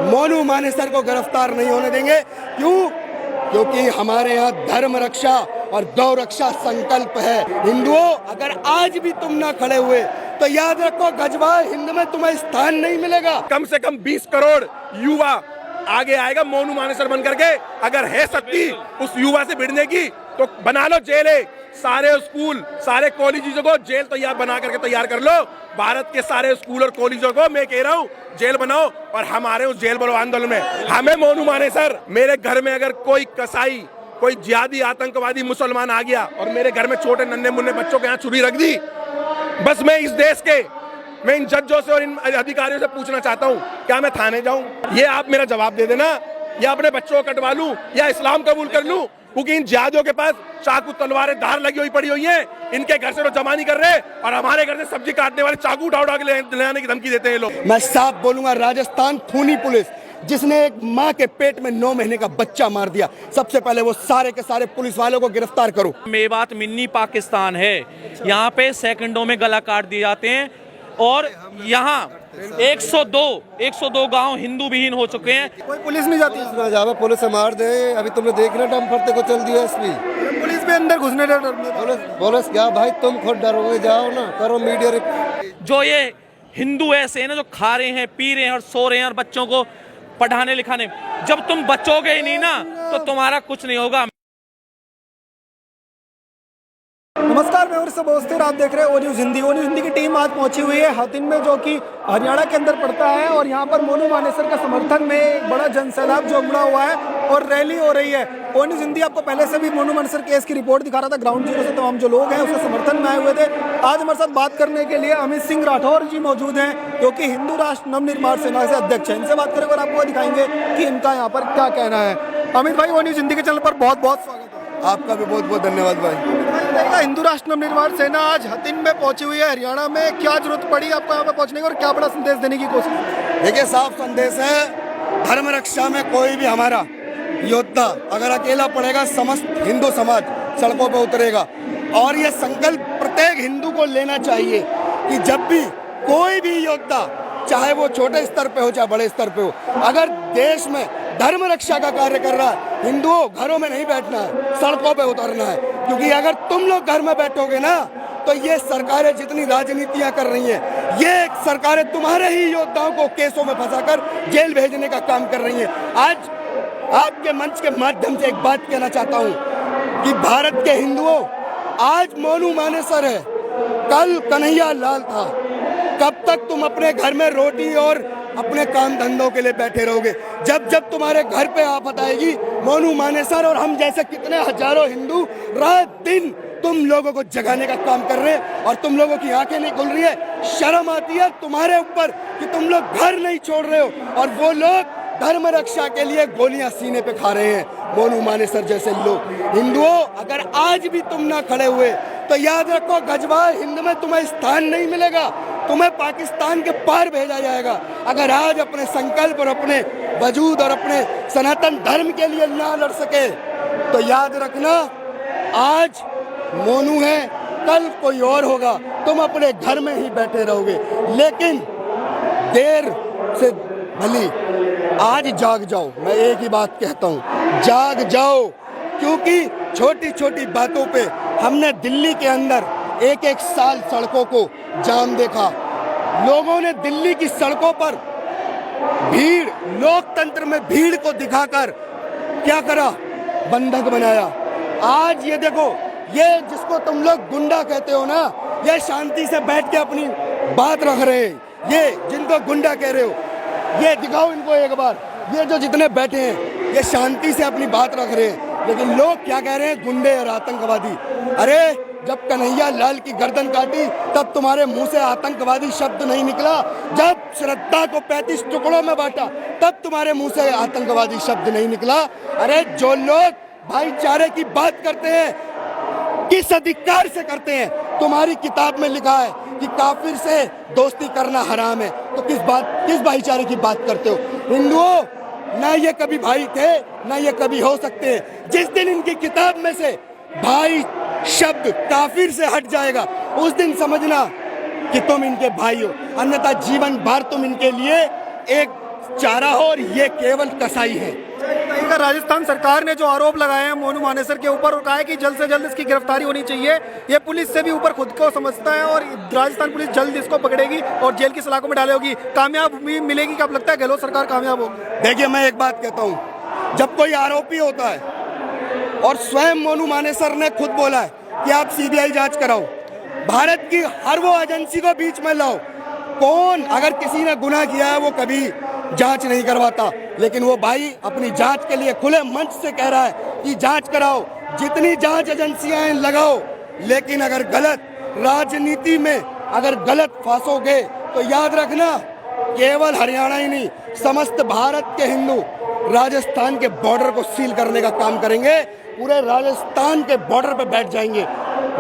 मोनू मानेसर को गिरफ्तार नहीं होने देंगे। क्यों? क्योंकि हमारे यहाँ धर्म रक्षा और गौ रक्षा संकल्प है। हिंदुओं, अगर आज भी तुम ना खड़े हुए तो याद रखो, गजवा हिंद में तुम्हें स्थान नहीं मिलेगा। कम से कम 20 करोड़ युवा आगे आएगा मोनू मानेसर बन करके। अगर है शक्ति उस युवा से भिड़ने की तो बना लो जेलें, सारे स्कूल सारे कॉलेजों को जेल तैयार बना करके तैयार कर लो। भारत के सारे स्कूल और कॉलेजों को मैं कह रहा हूँ जेल बनाओ, और हमारे उस जेल बनाओ आंदोलन में हमें मोनू मानेसर। मेरे घर में अगर कोई कसाई, कोई जिहादी आतंकवादी मुसलमान आ गया और मेरे घर में छोटे नन्हे मुन्ने बच्चों के यहाँ छुरी रख दी, बस मैं इस देश के, मैं इन जजों से और इन अधिकारियों से पूछना चाहता हूँ, क्या मैं थाने जाऊं? ये आप मेरा जवाब दे देना, या अपने बच्चों को कटवा लूं या इस्लाम कबूल कर लूं, क्योंकि इन जिहादियों के पास चाकू तलवारें धार लगी हुई पड़ी हुई हैं। इनके घर से तो जमा नहीं कर रहे और हमारे घर से सब्जी काटने वाले चाकू उठा उठा के ले आने की धमकी देते हैं लोग। मैं साफ बोलूंगा, राजस्थान खूनी पुलिस जिसने एक माँ के पेट में 9 महीने का बच्चा मार दिया, सबसे पहले वो सारे के सारे पुलिस वालों को गिरफ्तार करो। मेवात मिनी पाकिस्तान है, यहाँ पे सेकंडों में गला काट दिए जाते हैं और यहाँ 102 गांव हिंदू विहीन हो चुके हैं। कोई पुलिस नहीं जाती ना जावे, पुलिस से मार दे। अभी तुमने देखना डम फरते को चल दिया एसपी, पुलिस भी अंदर घुसने पुलिस क्या भाई, तुम खुद डरोगे, जाओ ना करो मीडिया। जो ये हिंदू ऐसे हैं ना, जो खा रहे हैं, पी रहे हैं और सो रहे हैं और बच्चों को पढ़ाने लिखाने, जब तुम बचोगे ही नहीं ना तो तुम्हारा कुछ नहीं होगा। नमस्कार, मैं उर्स बोस्तिर, आप देख रहे हैं ओ न्यूज़ हिंदी। ओ न्यूज़ हिंदी की टीम आज पहुंची हुई है हथिन में, जो कि हरियाणा के अंदर पड़ता है, और यहाँ पर मोनू मानेसर का समर्थन में एक बड़ा जनसैलाब जो उमड़ा हुआ है और रैली हो रही है। ओ न्यूज़ हिंदी आपको पहले से भी मोनू मानेसर केस की रिपोर्ट दिखा रहा था। ग्राउंड जीरो से तमाम जो लोग हैं उसके समर्थन में आए हुए थे। आज हमारे साथ बात करने के लिए अमित सिंह राठौर जी मौजूद हैं, जो कि हिंदू राष्ट्र नवनिर्माण सेना से अध्यक्ष हैं। इनसे बात करेंगे और आपको दिखाएंगे कि इनका यहाँ पर क्या कहना है। अमित भाई, ओ न्यूज़ हिंदी के चैनल पर बहुत बहुत स्वागत है। आपका भी बहुत बहुत धन्यवाद भाई। हिंदू राष्ट्र नवनिर्माण सेना आज हथिन में पहुंची हुई है हरियाणा में, क्या जरूरत पड़ी आपको यहाँ पे पहुंचने की और क्या बड़ा संदेश देने की कोशिश? देखिए, साफ संदेश है, धर्म रक्षा में कोई भी हमारा योद्धा अगर अकेला पड़ेगा, समस्त हिंदू समाज सड़कों पर उतरेगा। और ये संकल्प प्रत्येक हिंदू को लेना चाहिए कि जब भी कोई भी योद्धा, चाहे वो छोटे स्तर पे हो चाहे बड़े स्तर पे हो, अगर देश में धर्म रक्षा का कार्य कर रहा है, हिंदुओं घरों में नहीं बैठना है, सड़कों पे उतरना है। क्योंकि अगर तुम लोग घर में बैठोगे ना तो ये सरकारें जितनी राजनीतियां कर रही हैं, ये सरकारें तुम्हारे ही योद्धाओं को केसों में फंसाकर जेल भेजने का काम कर रही हैं। आज आपके मंच के माध्यम से एक बात कहना चाहता हूं कि भारत के हिंदुओं, आज मोनू मानेसर है, कल कन्हैया लाल था। कब तक तुम अपने घर में रोटी और अपने काम धंधों के लिए बैठे रहोगे? जब जब तुम्हारे घर पे आफत आएगी, मोनू मानेसर और हम जैसे कितने हजारों हिंदू रात दिन तुम लोगों को जगाने का काम कर रहे हैं, और तुम लोगों की आंखें नहीं खुल रही है। शर्म आती है तुम्हारे ऊपर कि तुम लोग घर नहीं छोड़ रहे हो, और वो लोग धर्म रक्षा के लिए गोलियां सीने पे खा रहे हैं, मोनू मानेसर जैसे लोग। हिंदुओं, अगर आज भी तुम ना खड़े हुए तो याद रखो, गजवा हिंद में तुम्हें स्थान नहीं मिलेगा, तुम्हें पाकिस्तान के पार भेजा जाएगा। अगर आज अपने संकल्प और अपने वजूद और अपने सनातन धर्म के लिए ना लड़ सके तो याद रखना, आज मोनू है, कल कोई और होगा, तुम अपने घर में ही बैठे रहोगे। लेकिन देर से भली, आज जाग जाओ। मैं एक ही बात कहता हूँ, जाग जाओ। क्योंकि छोटी छोटी बातों पे हमने दिल्ली के अंदर एक एक साल सड़कों को जाम देखा। लोगों ने दिल्ली की सड़कों पर भीड़, लोकतंत्र में भीड़ को दिखाकर क्या करा? बंधक बनाया। आज ये देखो, ये जिसको तुम लोग गुंडा कहते हो ना, ये शांति से बैठ के अपनी बात रख रहे हैं। ये जिनको गुंडा कह रहे हो, ये दिखाओ इनको एक बार। ये जो जितने बैठे हैं, ये शांति से अपनी बात रख रहे हैं, लेकिन लोग क्या कह रहे हैं? गुंडे और आतंकवादी। अरे, जब कन्हैया लाल की गर्दन काटी तब तुम्हारे मुंह से आतंकवादी शब्द नहीं निकला। जब श्रद्धा को 35 टुकड़ों में बांटा तब तुम्हारे मुंह से आतंकवादी शब्द नहीं निकला। अरे, जो लोग भाईचारे की बात करते हैं, किस अधिकार से करते हैं? तुम्हारी किताब में लिखा है कि काफिर से दोस्ती करना हराम है, तो किस भाईचारे की बात करते हो? हिंदुओं, ना ये कभी भाई थे, ना ये कभी हो सकते हैं। जिस दिन इनकी किताब में से भाई शब्द काफिर से हट जाएगा, उस दिन समझना कि तुम इनके भाई हो, अन्यथा जीवन भर तुम इनके लिए एक चारा हो और ये केवल कसाई है। कहीं का राजस्थान सरकार ने जो आरोप लगाए हैं मोनू मानेसर के ऊपर और कहा है कि जल्द से जल्द इसकी गिरफ्तारी होनी चाहिए, ये पुलिस से भी ऊपर खुद को समझता है और राजस्थान पुलिस जल्द इसको पकड़ेगी और जेल की सलाखों में डालेगी, कामयाब भी मिलेगी। क्या लगता है गहलोत सरकार कामयाब होगी? देखिए, मैं एक बात कहता हूँ, जब कोई आरोपी होता है और स्वयं मोनू मानेसर ने खुद बोला है कि आप सीबीआई जांच कराओ, भारत की हर वो एजेंसी को बीच में लाओ, कौन अगर किसी ने गुनाह किया है वो कभी जांच नहीं करवाता, लेकिन वो भाई अपनी जांच के लिए खुले मंच से कह रहा है कि जांच कराओ, जितनी जांच एजेंसियां हैं लगाओ, लेकिन अगर गलत राजनीति में अगर गलत फांसोगे तो याद रखना केवल हरियाणा ही नहीं, समस्त भारत के हिंदू राजस्थान के बॉर्डर को सील करने का काम करेंगे, पूरे राजस्थान के बॉर्डर पे बैठ जाएंगे,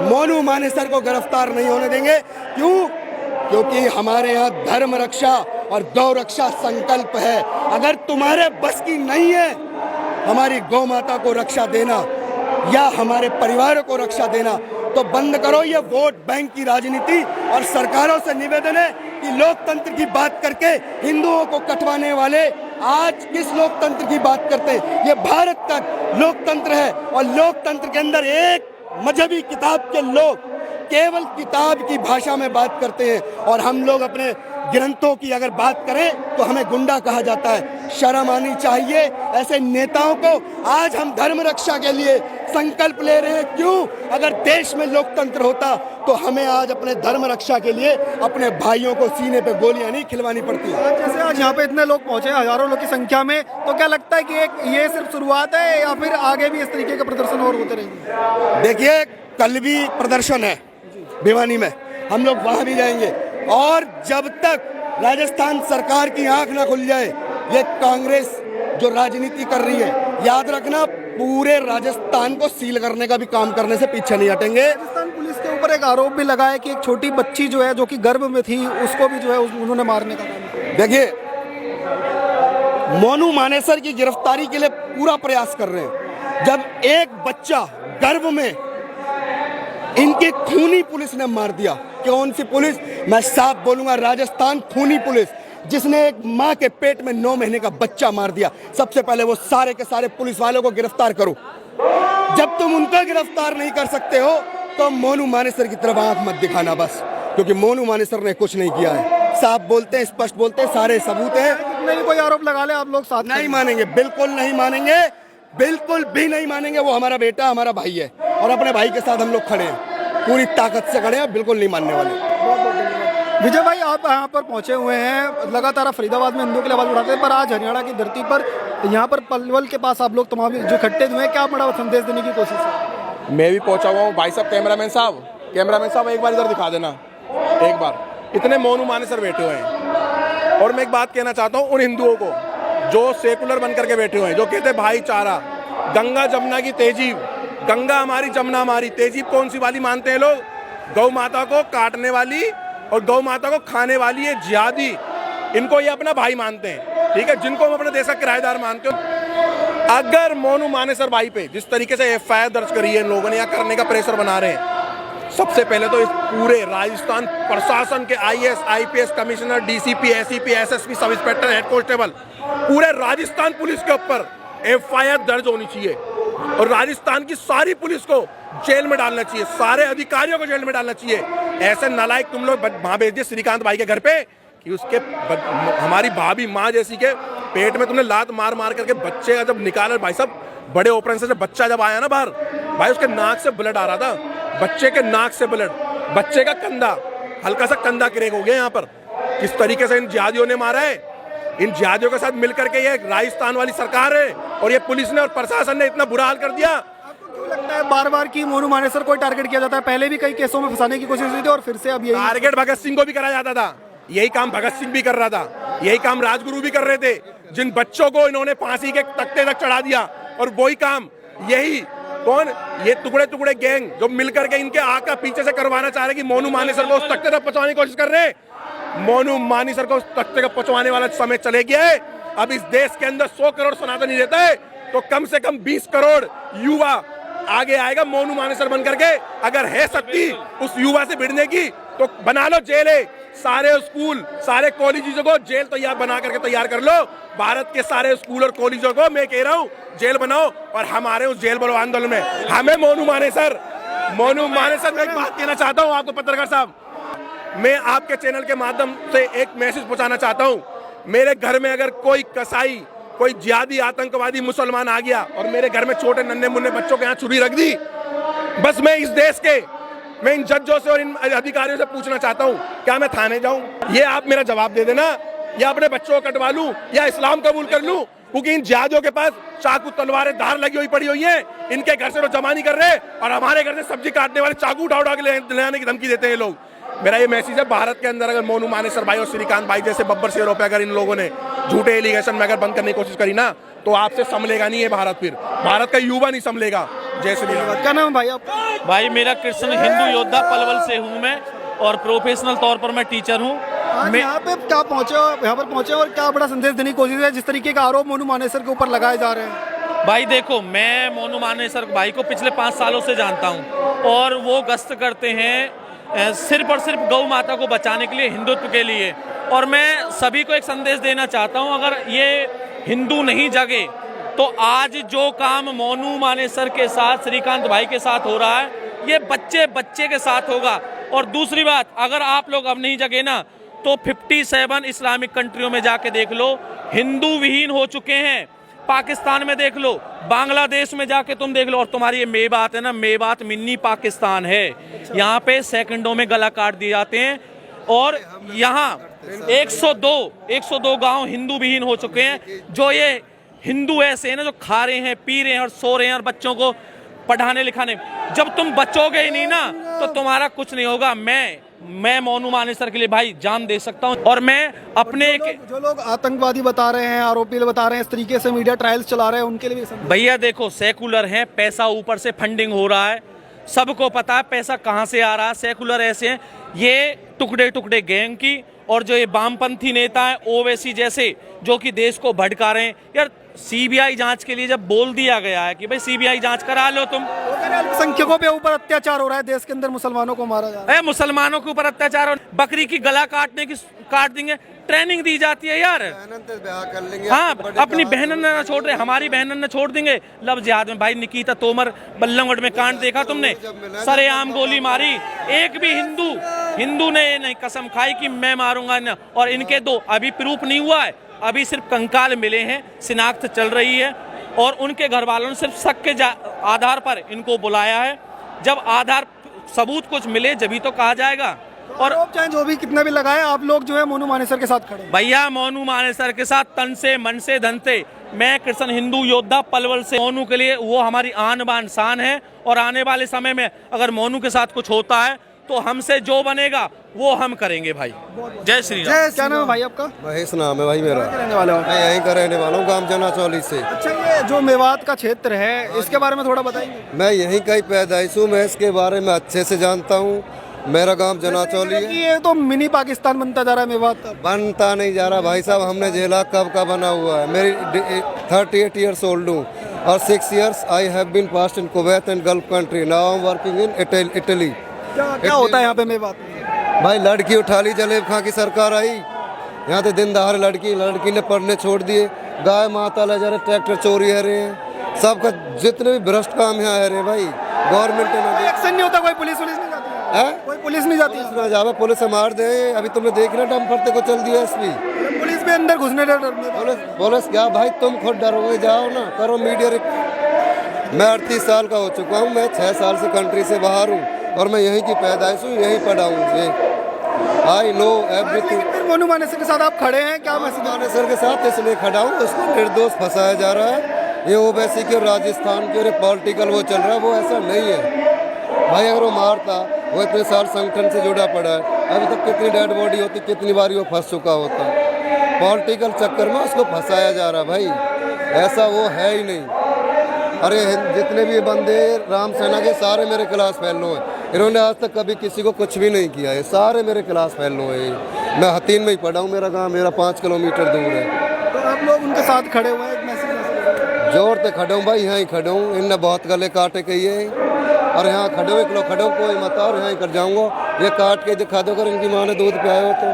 मोनू मानेसर को गिरफ्तार नहीं होने देंगे। क्यों? क्योंकि हमारे यहाँ धर्म रक्षा और गौ रक्षा संकल्प है। अगर तुम्हारे बस की नहीं है हमारी गौ माता को रक्षा देना या हमारे परिवार को रक्षा देना, तो बंद करो ये वोट बैंक की राजनीति। और सरकारों से निवेदन है कि लोकतंत्र की बात करके हिंदुओं को कटवाने वाले आज किस लोकतंत्र की बात करते हैं? ये भारत का लोकतंत्र है और लोकतंत्र के अंदर एक मजहबी किताब के लोग केवल किताब की भाषा में बात करते हैं और हम लोग अपने ग्रंथों की अगर बात करें तो हमें गुंडा कहा जाता है। शर्म आनी चाहिए ऐसे नेताओं को। आज हम धर्म रक्षा के लिए संकल्प ले रहे हैं। क्यों? अगर देश में लोकतंत्र होता तो हमें आज अपने धर्म रक्षा के लिए अपने भाइयों को सीने पे गोलियां नहीं खिलवानी पड़ती। जैसे आज यहाँ पे इतने लोग पहुंचे, हजारों लोग की संख्या में, तो क्या लगता है कि एक ये सिर्फ शुरुआत है या फिर आगे भी इस तरीके के प्रदर्शन और होते रहेंगे? देखिए, कल भी प्रदर्शन है भिवानी में, हम लोग वहां भी जाएंगे और जब तक राजस्थान सरकार की आंख ना खुल जाए, ये कांग्रेस जो राजनीति कर रही है, याद रखना पूरे राजस्थान को सील करने का भी काम करने से पीछे नहीं हटेंगे। राजस्थान पुलिस के ऊपर एक आरोप भी लगा है कि एक छोटी बच्ची जो है जो कि गर्भ में थी उसको भी जो है उन्होंने मारने का काम किया। देखिए, मोनू मानेसर की गिरफ्तारी के लिए पूरा प्रयास कर रहे हैं। जब एक बच्चा गर्भ में इनकी खूनी पुलिस ने मार दिया, कौन सी पुलिस? मैं साफ बोलूंगा, राजस्थान खूनी पुलिस, जिसने एक मां के पेट में 9 महीने का बच्चा मार दिया। सबसे पहले वो सारे के सारे पुलिस वालों को गिरफ्तार करो। जब तुम उनको गिरफ्तार नहीं कर सकते हो तो मोनू मानेसर की तरफ आंख मत दिखाना बस, क्योंकि मोनू मानेसर ने कुछ नहीं किया है। साफ बोलते हैं, स्पष्ट बोलते हैं, सारे सबूत हैं। नहीं, कोई आरोप लगा ले आप लोग साथ नहीं मानेंगे, बिल्कुल नहीं मानेंगे, बिल्कुल भी नहीं मानेंगे। वो हमारा बेटा, हमारा भाई है और अपने भाई के साथ हम लोग खड़े हैं, पूरी ताकत से खड़े हैं, बिल्कुल नहीं मानने वाले। विजय भाई, आप यहाँ पर पहुंचे हुए हैं, लगातार फरीदाबाद में हिंदुओं के लिए आवाज उठाते हैं, पर आज हरियाणा की धरती पर यहाँ पर पलवल के पास आप लोग तमाम जो इकट्ठे हुए हैं, क्या बड़ा संदेश देने की कोशिश है? मैं भी पहुंचा हुआ हूँ भाई साहब। कैमरामैन साहब एक बार इधर दिखा देना, एक बार। इतने मोनू मानेसर बैठे हुए हैं और मैं एक बात कहना चाहता हूँ उन हिंदुओं को जो सेकुलर बन करके बैठे हुए हैं, जो कहते हैं भाईचारा, गंगा जमुना की तेजीब, गंगा हमारी जमुना हमारी, तेजीब कौन सी वाली मानते हैं लोग? गौ माता को काटने वाली और गौ माता को खाने वाली ये जिहादी, इनको ये अपना भाई मानते हैं, ठीक है, जिनको हम अपने देश का किराएदार मानते हो। अगर मोनू मानेसर भाई पे जिस तरीके से एफआईआर दर्ज करी है इन लोगों ने या करने का प्रेशर बना रहे हैं, सबसे पहले तो इस पूरे राजस्थान प्रशासन के IAS, IPS commissioner, DCP, SEP, SSP, sub inspector, head constable, पूरे राजस्थान पुलिस के ऊपर एफआईआर दर्ज होनी चाहिए और राजस्थान की सारी पुलिस को जेल में डालना चाहिए, सारे अधिकारियों को जेल में डालना चाहिए। ऐसे नालायक तुम लोग वहां भेज दिए श्रीकांत भाई के घर पे कि उसके हमारी भाभी माँ जैसी के पेट में तुमने लात मार मार करके बच्चे का जब निकाला, भाई साहब बड़े ऑपरेशन से जब बच्चा जब आया ना बाहर, भाई उसके नाक से ब्लड आ रहा था, बच्चे के नाक से ब्लड, बच्चे का कंधा, हल्का सा कंधा क्रैक हो गया यहाँ पर। किस तरीके से इन जिहादियों ने मारा है, इन जिहादियों के साथ मिलकर के ये राजस्थान वाली सरकार है और ये पुलिस ने और प्रशासन ने इतना बुरा हाल कर दिया। आपको क्यों लगता है बार बार की मोनू मानेसर को टारगेट किया जाता है? पहले भी कई केसों में फंसाने की कोशिश हुई थी और फिर से अब यही टारगेट भगत सिंह को भी करा जाता था, यही काम भगत सिंह भी कर रहा था, यही काम राजगुरु भी कर रहे थे, जिन बच्चों को इन्होंने फांसी के तख्ते तक चढ़ा दिया, और वही काम यही कौन, ये टुकड़े टुकड़े गैंग जो मिलकर के इनके आका पीछे से करवाना चाह रहे कि मोनू मानेसर को उस तख्ते तक पहुंचाने की कोशिश कर रहे हैं। मोनू मानेसर को उस तख्ते तक पहुंचवाने वाला समय चले गया है। अब इस देश के अंदर 100 करोड़ सनातनी रहता है तो कम से कम 20 करोड़ युवा आगे आएगा मोनू मानेसर बन करके। अगर है शक्ति उस युवा से भिड़ने की तो बना लो जेलें, सारे स्कूल सारे कॉलेजों को जेल तैयार बना करके तैयार कर लो। भारत के सारे स्कूल और कॉलेजों को मैं कह रहा हूँ जेल बनाओ, और हमारे उस जेल बनाओ आंदोलन में हमें मोनू मानेसर मैं एक बात कहना चाहता हूँ आपको पत्रकार साहब, मैं आपके चैनल के माध्यम से एक मैसेज पहुंचाना चाहता हूँ। मेरे घर में अगर कोई कसाई, कोई जिहादी आतंकवादी मुसलमान आ गया और मेरे घर में छोटे नन्हे मुन्ने बच्चों के यहाँ छुरी रख दी, बस मैं इस देश के मैं इन जजों से और इन अधिकारियों से पूछना चाहता हूँ, क्या मैं थाने जाऊं? ये आप मेरा जवाब दे देना, या अपने बच्चों को कटवा लूं या इस्लाम कबूल कर लूं, क्योंकि इन जिहादियों के पास चाकू तलवारें धार लगी हुई पड़ी हुई है। इनके घर से वो जमा नहीं कर रहे और हमारे घर से सब्जी काटने वाले चाकू उठा के ले आने की धमकी देते हैं लोग। मेरा ये मैसेज है, भारत के अंदर अगर मोनू मानेसर भाई और श्रीकांत भाई जैसे बब्बर शेरों पे अगर इन लोगों ने झूठे एलिगेशन में अगर बंद करने की कोशिश करी ना, तो आपसे संभलेगा नहीं है भारत, फिर भारत का युवा नहीं संभलेगा। जय श्री राम। क्या नाम है भाई आपका? भाई मेरा कृष्ण हिंदू योद्धा पलवल से हूँ मैं, और प्रोफेशनल तौर पर मैं टीचर हूँ। मैं यहाँ पे क्या पहुँचे हो, यहाँ पर पहुँचे और क्या बड़ा संदेश देने की कोशिश है जिस तरीके का आरोप मोनू मानेसर के ऊपर लगाए जा रहे हैं? भाई देखो, मैं मोनू मानेसर भाई को पिछले 5 सालों से जानता हूँ, और वो गश्त करते हैं सिर्फ और सिर्फ गौ माता को बचाने के लिए, हिंदुत्व के लिए। और मैं सभी को एक संदेश देना चाहता हूँ, अगर ये हिंदू नहीं जगे तो आज जो काम मोनू मानेसर के साथ, श्रीकांत भाई के साथ हो रहा है, ये बच्चे के साथ होगा। और दूसरी बात, अगर आप लोग अब नहीं जगे ना, तो 57 इस्लामिक कंट्रियों में जाके देख लो, हिंदू विहीन हो चुके हैं। पाकिस्तान में देख लो, बांग्लादेश में जाके तुम देख लो, और तुम्हारी ये मेवात है ना, मेवात मिनी पाकिस्तान है। यहाँ पे सेकंडों में गला काट दिए जाते हैं, और यहाँ 102 गांव हिंदू विहीन हो चुके हैं। जो ये हिंदू ऐसे हैं ना, जो खा रहे हैं, पी रहे हैं और सो रहे हैं, और बच्चों को पढ़ाने लिखाने, जब तुम बचोगे ही नहीं ना, तो तुम्हारा कुछ नहीं होगा। मैं मोनू मानेसर के लिए भाई जान दे सकता हूँ, और मैं अपने जो लोग आतंकवादी बता रहे हैं, आरोपी बता रहे हैं, इस तरीके से मीडिया ट्रायल्स चला रहे हैं, उनके लिए भी भैया देखो, सेकुलर हैं, पैसा ऊपर से फंडिंग हो रहा है, सबको पता है पैसा कहाँ से आ रहा है। सेकुलर ऐसे हैं, ये टुकड़े गैंग की, और जो ये वामपंथी नेता है ओवैसी जैसे, जो कि देश को भड़का रहे हैं। यार सीबीआई जांच के लिए जब बोल दिया गया है कि भाई सीबीआई जांच करा लो तुम, अल्पसंख्यकों पे ऊपर अत्याचार हो रहा है, देश के अंदर मुसलमानों को मारा जा रहा है, मुसलमानों के ऊपर अत्याचार, और बकरी की गला काट देंगे, ट्रेनिंग दी जाती है यार। कर लेंगे। हाँ, अपनी बहनन न छोड़ रहे, हमारी बहनन न छोड़ देंगे। लव जिहाद में भाई निकिता तोमर बल्लमगढ़ में कांड देखा तुमने, सरेआम गोली मारी, एक भी हिंदू ने ये नहीं कसम खाई कि मैं मारूंगा न। और इनके दो अभी प्रूफ नहीं हुआ है, अभी सिर्फ कंकाल मिले हैं, शिनाख्त चल रही है, और उनके घर वालों ने सिर्फ शक के आधार पर इनको बुलाया है। जब आधार सबूत कुछ मिले जभी तो कहा जाएगा। और चाहे जो भी कितना भी लगाए, आप लोग जो है मोनू मानेसर के साथ खड़े हैं। भैया मोनू मानेसर के साथ तन से मन से धन से। मैं कृष्ण हिंदू योद्धा पलवल से, मोनू के लिए वो हमारी आन बान शान है, और आने वाले समय में अगर मोनू के साथ कुछ होता है तो हमसे जो बनेगा वो हम करेंगे भाई। जय श्री राम। क्या नाम है भाई आपका? महेश नाम है भाई मेरा। रहने वाले हो? मैं यहीं का रहने वाला हूँ, गांव जनाचौली से। अच्छा, ये जो मेवात का क्षेत्र है, इसके बारे में थोड़ा बताइए। मैं यहीं का ही पैदाइश हूँ, मैं इसके बारे में अच्छे से जानता हूँ। मेरा गांव जनाचौली है। ये तो मिनी पाकिस्तान बनता जा रहा है मेवात। बनता नहीं जा रहा भाई साहब, हमने झेला कब का बना हुआ है। मेरी 38 ईयर्स ओल्ड हूँ, और 6 years I have been past in Kuwait and gulf country, now I am working in Italy. क्या होता है यहाँ पे मेवात में? भाई लड़की उठा ली, जलेब खां की सरकार आई, यहाँ तो दिन दहाड़े लड़की ने पढ़ने छोड़ दिए, गाय माता ले जा रहे, ट्रैक्टर चोरी है रहे हैं, सबका जितने भी भ्रष्ट काम यहाँ है रहे भाई। गवर्नमेंट ने एक्शन नहीं होता, कोई पुलिस नहीं जाती है? कोई पुलिस नहीं जाती है? ना जावे, पुलिस से मार दे। अभी तुमने देखना डम फटते को चल दिया एसपी, पुलिस भी अंदर घुसने पुलिस क्या भाई, तुम खुद डरोगे, जाओ ना, करो मीडिया। मैं 38 साल का हो चुका हूँ, मैं 6 साल से कंट्री से बाहर हूँ, और मैं यहीं की पैदाइश हूँ, यहीं पढ़ा हूँ। I know everything. Monu Manesar के साथ आप खड़े हैं, क्या मैसेज? मानेसर के साथ इसलिए खड़ा हूँ, उसको निर्दोष फंसाया जा रहा है। ये ओवैसी के राजस्थान के पॉलिटिकल वो चल रहा है, वो ऐसा नहीं है भाई। अगर वो मारता, वो इतने साल संगठन से जुड़ा पड़ा है, अभी तक कितनी डेड बॉडी होती, कितनी बारी वो फंस चुका होता। पॉलिटिकल चक्कर में उसको फंसाया जा रहा है भाई, ऐसा वो है ही नहीं। अरे जितने भी बंदे राम सेना के, सारे मेरे क्लास फेलो हैं। इन्होंने आज तक कभी किसी को कुछ भी नहीं किया है, सारे मेरे क्लास फेलो हैं। मैं हतीन में ही पढ़ा हूँ, मेरा गांव मेरा 5 किलोमीटर दूर है। तो आप लोग उनके साथ खड़े हुए हैं, मैसेज जोर से खड़े हूँ भाई, यहाँ ही खड़े हूँ। इनने बहुत गले काटे कहिए, और यहाँ खड़े हुए, खड़े हो कोई मत, और यहाँ ही कर जाऊँगा। ये काट के दिखा दो अगर इनकी माँ ने दूध पियाया हो तो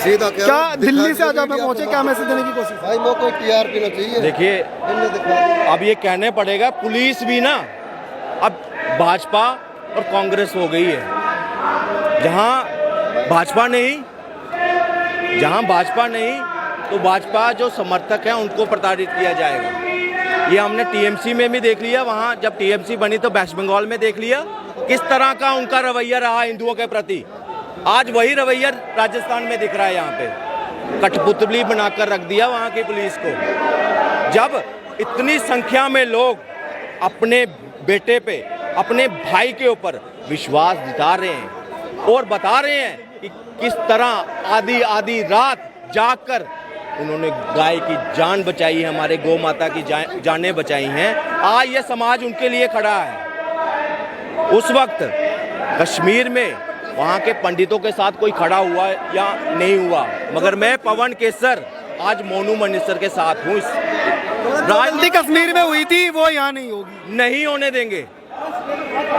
सीधा क्या दिल्ली से आज आप पहुंचे, क्या मैसेज देने की कोशिश? भाई वो कोई टीआर पीना चाहिए। देखिए इनने दिखा दिया। अब ये कहने पड़ेगा, पुलिस भी ना अब भाजपा और कांग्रेस हो गई है। जहां भाजपा नहीं तो भाजपा जो समर्थक हैं उनको प्रताड़ित किया जाएगा। ये हमने टीएमसी में भी देख लिया, वहां जब टीएमसी बनी तो वेस्ट बंगाल में देख लिया किस तरह का उनका रवैया रहा हिंदुओं के प्रति। आज वही रवैया राजस्थान में दिख रहा है। यहाँ पे कठपुतली बनाकर रख दिया वहाँ की पुलिस को। जब इतनी संख्या में लोग अपने बेटे पे, अपने भाई के ऊपर विश्वास जता रहे हैं और बता रहे हैं कि किस तरह आधी रात जागकर उन्होंने गाय की जान बचाई है, हमारे गौ माता की जानें बचाई हैं, आज ये समाज उनके लिए खड़ा है। उस वक्त कश्मीर में वहाँ के पंडितों के साथ कोई खड़ा हुआ या नहीं हुआ, मगर मैं पवन केसर आज मोनू मनीसर के साथ हूँ। राजनीति कश्मीर में हुई थी, वो यहाँ नहीं होगी, नहीं होने देंगे।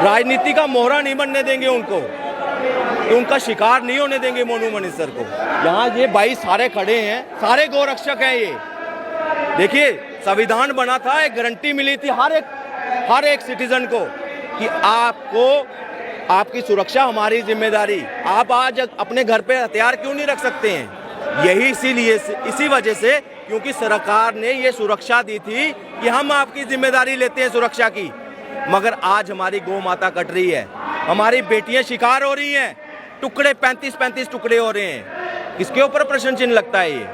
राजनीति का मोहरा नहीं बनने देंगे उनको, तो उनका शिकार नहीं होने देंगे मोनू मनीसर को। यहाँ ये भाई सारे खड़े हैं, सारे गौरक्षक हैं। ये देखिए संविधान बना था, एक गारंटी मिली थी हर एक सिटीजन को कि आपकी सुरक्षा हमारी जिम्मेदारी। आप आज अपने घर पे हथियार क्यों नहीं रख सकते हैं? यही इसी वजह से, क्योंकि सरकार ने ये सुरक्षा दी थी कि हम आपकी जिम्मेदारी लेते हैं सुरक्षा की। मगर आज हमारी गौ माता कट रही है, हमारी बेटियां शिकार हो रही हैं, टुकड़े 35-35 टुकड़े हो रहे हैं। किसके ऊपर प्रश्न चिन्ह लगता है? ये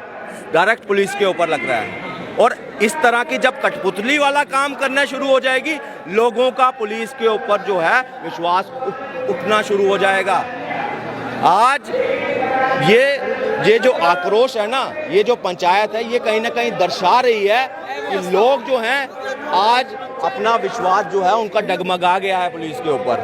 डायरेक्ट पुलिस के ऊपर लग रहा है। और इस तरह की जब कठपुतली वाला काम करना शुरू हो जाएगी, लोगों का पुलिस के ऊपर जो है विश्वास उठना शुरू हो जाएगा। आज ये जो आक्रोश है ना, ये जो पंचायत है, ये कहीं ना कहीं दर्शा रही है कि लोग जो हैं आज अपना विश्वास जो है उनका डगमगा गया है पुलिस के ऊपर।